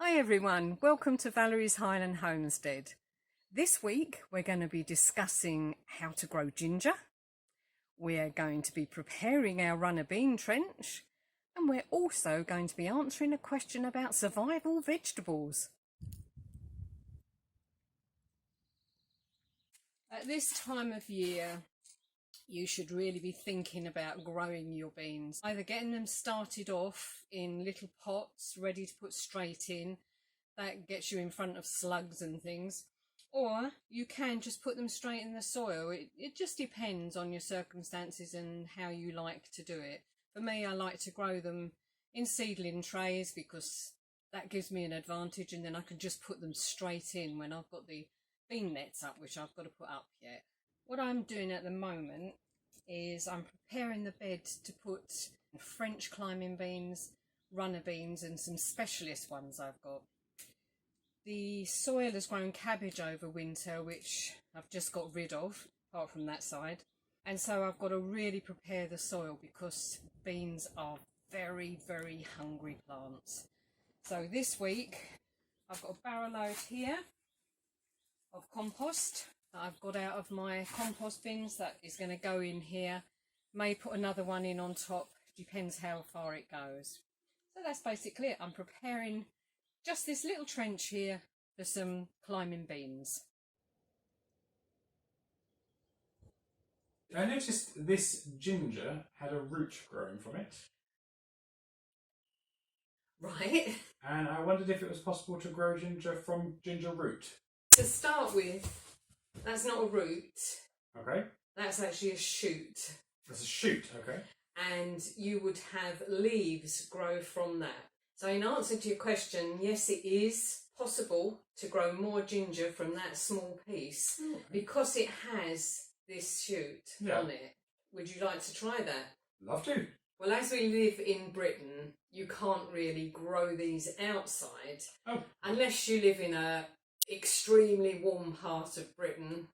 Hi everyone, welcome to Valerie's Highland Homestead. This week we're going to be discussing how to grow ginger. We're going to be preparing our runner bean trench, and we're also going to be answering a question about survival vegetables. At this time of year, you should really be thinking about growing your beans, either getting them started off in little pots ready to put straight in. That gets you in front of slugs and things, or you can just put them straight in the soil. It just depends on your circumstances and how you like to do it. For me, I like to grow them in seedling trays because that gives me an advantage, and then I can just put them straight in when I've got the bean nets up, which I've got to put up yet. What I'm doing at the moment is I'm preparing the bed to put French climbing beans, runner beans, and some specialist ones I've got. The soil has grown cabbage over winter, which I've just got rid of, apart from that side. And so I've got to really prepare the soil because beans are very, very hungry plants. So this week I've got a barrow load here of compost that I've got out of my compost bins that is going to go in here. May put another one in on top, depends how far it goes. So that's basically it. I'm preparing just this little trench here for some climbing beans. I noticed this ginger had a root growing from it. Right. And I wondered if it was possible to grow ginger from ginger root. To start with, that's not a root. Okay. That's actually a shoot. That's a shoot, okay. And you would have leaves grow from that. So in answer to your question, yes, it is possible to grow more ginger from that small piece because it has this shoot on it. Would you like to try that? Love to. Well, as we live in Britain, you can't really grow these outside unless you live in a extremely warm part of Britain.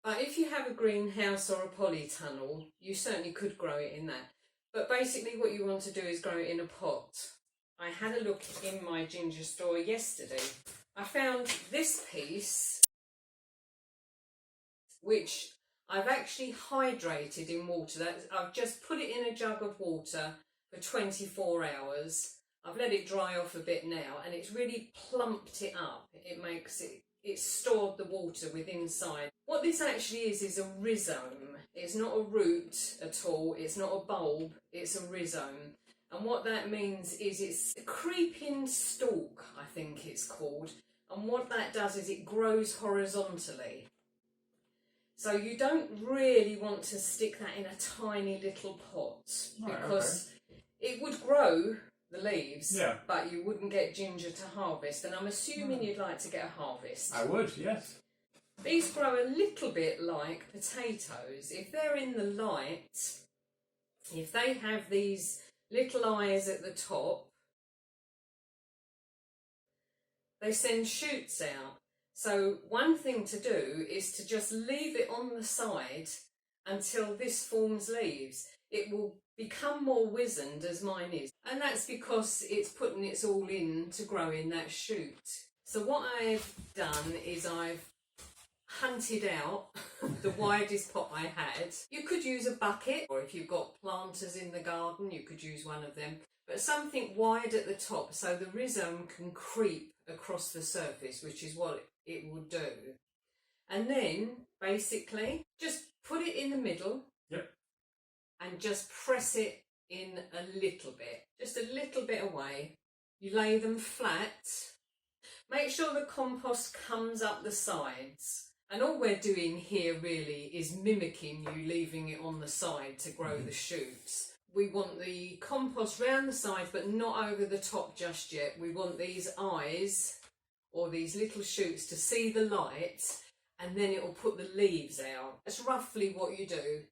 But if you have a greenhouse or a polytunnel, you certainly could grow it in that. But basically what you want to do is grow it in a pot. I had a look in my ginger store yesterday. I found this piece, which I've actually hydrated in water. I've just put it in a jug of water for 24 hours. I've let it dry off a bit now, and it's really plumped it up. It's stored the water within inside. What this actually is a rhizome. It's not a root at all. It's not a bulb. It's a rhizome. And what that means is it's a creeping stalk, I think it's called. And what that does is it grows horizontally. So you don't really want to stick that in a tiny little pot because it would grow the leaves, but you wouldn't get ginger to harvest. And I'm assuming you'd like to get a harvest. I would, yes. These grow a little bit like potatoes. If they're in the light, if they have these little eyes at the top, they send shoots out. So one thing to do is to just leave it on the side until this forms leaves. It will become more wizened as mine is, and that's because it's putting its all in to grow in that shoot. So what I've done is I've hunted out the widest pot I had. You could use a bucket, or if you've got planters in the garden you could use one of them, but something wide at the top so the rhizome can creep across the surface, which is what it will do. And then basically just put it in the middle and just press it in a little bit, just a little bit away. You lay them flat. Make sure the compost comes up the sides. And all we're doing here really is mimicking you leaving it on the side to grow the shoots. We want the compost round the sides but not over the top just yet. We want these eyes or these little shoots to see the light, and then it will put the leaves out. That's roughly what you do.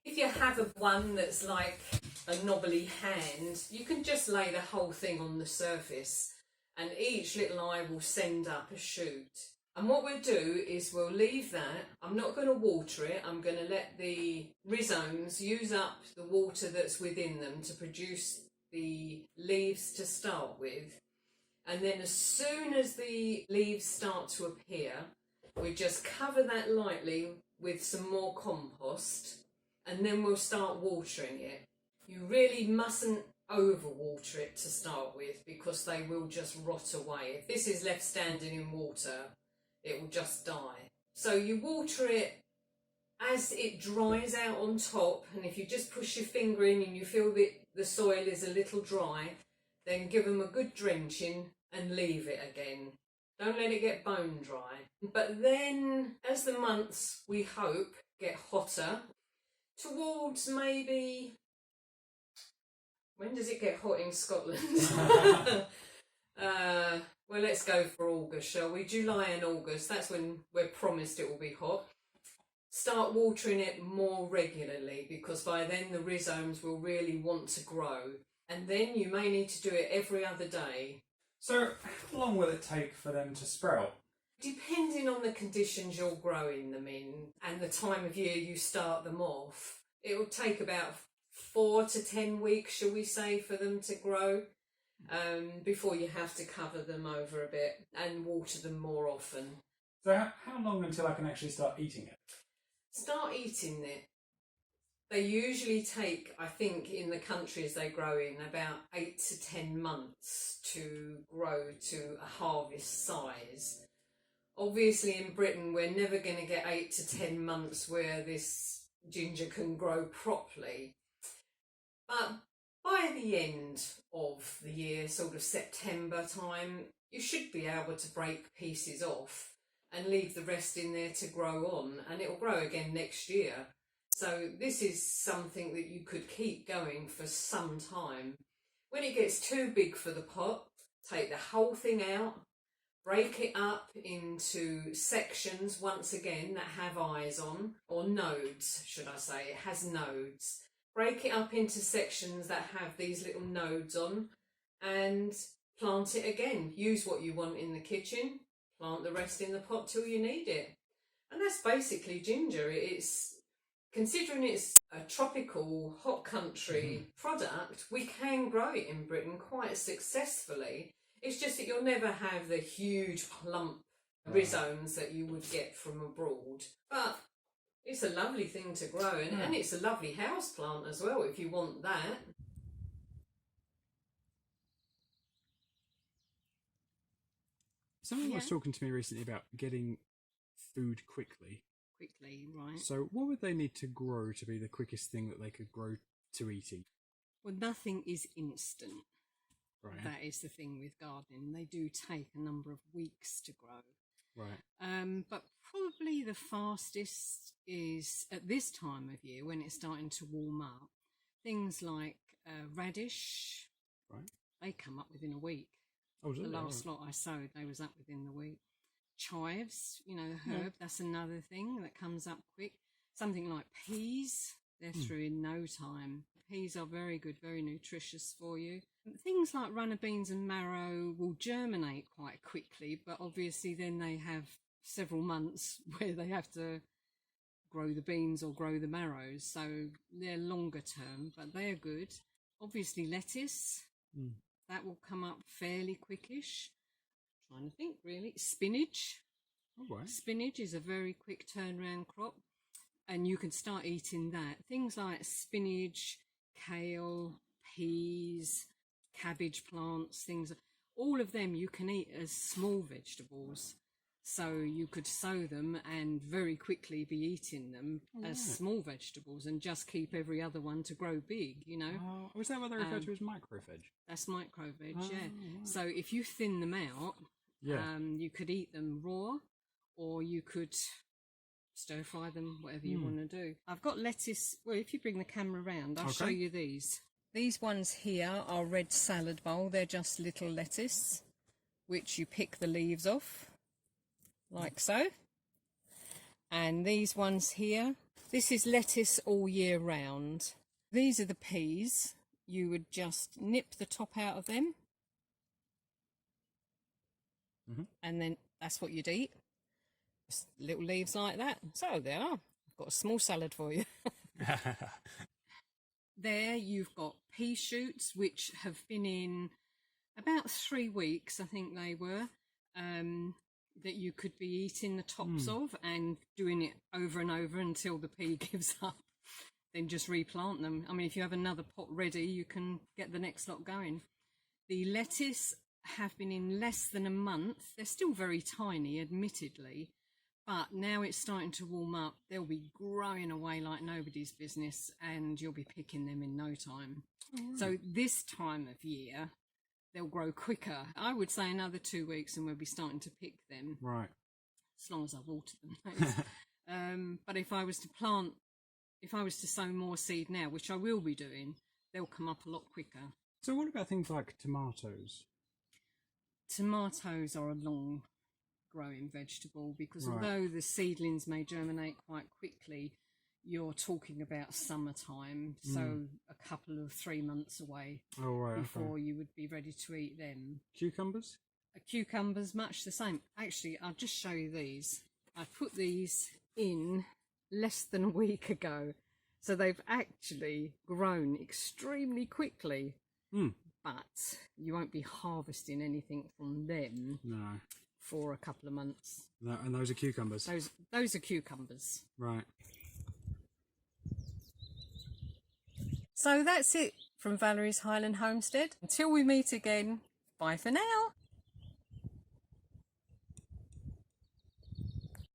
If you have one that's like a knobbly hand, you can just lay the whole thing on the surface and each little eye will send up a shoot. And what we'll do is we'll leave that. I'm not going to water it. I'm going to let the rhizomes use up the water that's within them to produce the leaves to start with. And then as soon as the leaves start to appear, we just cover that lightly with some more compost, and then we'll start watering it. You really mustn't overwater it to start with, because they will just rot away. If this is left standing in water, it will just die. So you water it as it dries out on top, and if you just push your finger in and you feel that the soil is a little dry, then give them a good drenching and leave it again. Don't let it get bone dry. But then, as the months, we hope, get hotter, towards maybe... When does it get hot in Scotland? Well, let's go for August, shall we? July and August, that's when we're promised it will be hot. Start watering it more regularly, because by then the rhizomes will really want to grow. And then you may need to do it every other day. So how long will it take for them to sprout? Depending on the conditions you're growing them in and the time of year you start them off, it will take about 4 to 10 weeks, shall we say, for them to grow, before you have to cover them over a bit and water them more often. So how long until I can actually start eating it? Start eating it. They usually take, I think, in the countries they grow in, about 8 to 10 months to grow to a harvest size. Obviously in Britain we're never going to get 8 to 10 months where this ginger can grow properly. But by the end of the year, sort of September time, you should be able to break pieces off and leave the rest in there to grow on, and it will grow again next year. So this is something that you could keep going for some time. When it gets too big for the pot, take the whole thing out, break it up into sections, once again, that have eyes on, or nodes, should I say. It has nodes. Break it up into sections that have these little nodes on, and plant it again. Use what you want in the kitchen, plant the rest in the pot till you need it. And that's basically ginger. It's, considering it's a tropical, hot country product, we can grow it in Britain quite successfully. It's just that you'll never have the huge plump rhizomes that you would get from abroad. But it's a lovely thing to grow, and it's a lovely house plant as well, if you want that. Someone was talking to me recently about getting food quickly. Quickly, right. So what would they need to grow to be the quickest thing that they could grow to eating? Well, nothing is instant. Right. That is the thing with gardening. They do take a number of weeks to grow. Right. But probably the fastest is at this time of year, when it's starting to warm up. Things like radish, Right. they come up within a week. Oh, The last lot I sowed, they was up within the week. Chives, you know, the herb, that's another thing that comes up quick. Something like peas, they're through in no time. Peas are very good, very nutritious for you. Things like runner beans and marrow will germinate quite quickly, but obviously then they have several months where they have to grow the beans or grow the marrows, so they're longer term, but they're good. Obviously lettuce, that will come up fairly quickish. Trying to think, really. Spinach. All right. Spinach is a very quick turnaround crop, and you can start eating that. Things like spinach, kale, peas, cabbage plants, things, all of them you can eat as small vegetables. So you could sow them and very quickly be eating them as small vegetables, and just keep every other one to grow big, you know. Was that what they refer to as microveg? That's microveg, yeah. Right. So if you thin them out, you could eat them raw, or you could stir fry them, whatever you want to do. I've got lettuce. Well, if you bring the camera around, I'll show you these. These ones here are red salad bowl. They're just little lettuce, which you pick the leaves off, like so. And these ones here, this is lettuce all year round. These are the peas. You would just nip the top out of them, and then that's what you'd eat. Just little leaves like that. So there are. I've got a small salad for you. There you've got pea shoots, which have been in About 3 weeks, I think they were, that you could be eating the tops of and doing it over and over until the pea gives up. Then just replant them. I mean, if you have another pot ready, you can get the next lot going. The lettuce have been in less than a month. They're still very tiny, admittedly, but now it's starting to warm up. They'll be growing away like nobody's business, and you'll be picking them in no time. So this time of year, they'll grow quicker. I would say another 2 weeks and we'll be starting to pick them. Right. As long as I water them. that is. But if I was to sow more seed now, which I will be doing, they'll come up a lot quicker. So what about things like tomatoes? Tomatoes are a long growing vegetable because Right. although the seedlings may germinate quite quickly, you're talking about summertime, so a couple of 3 months away Oh, right. before Okay. you would be ready to eat them. Cucumbers? Cucumbers, much the same. Actually, I'll just show you these. I put these in less than a week ago, so they've actually grown extremely quickly. But you won't be harvesting anything from them No. for a couple of months. No. And those are cucumbers? Those are cucumbers. Right. So that's it from Valerie's Highland Homestead. Until we meet again, bye for now.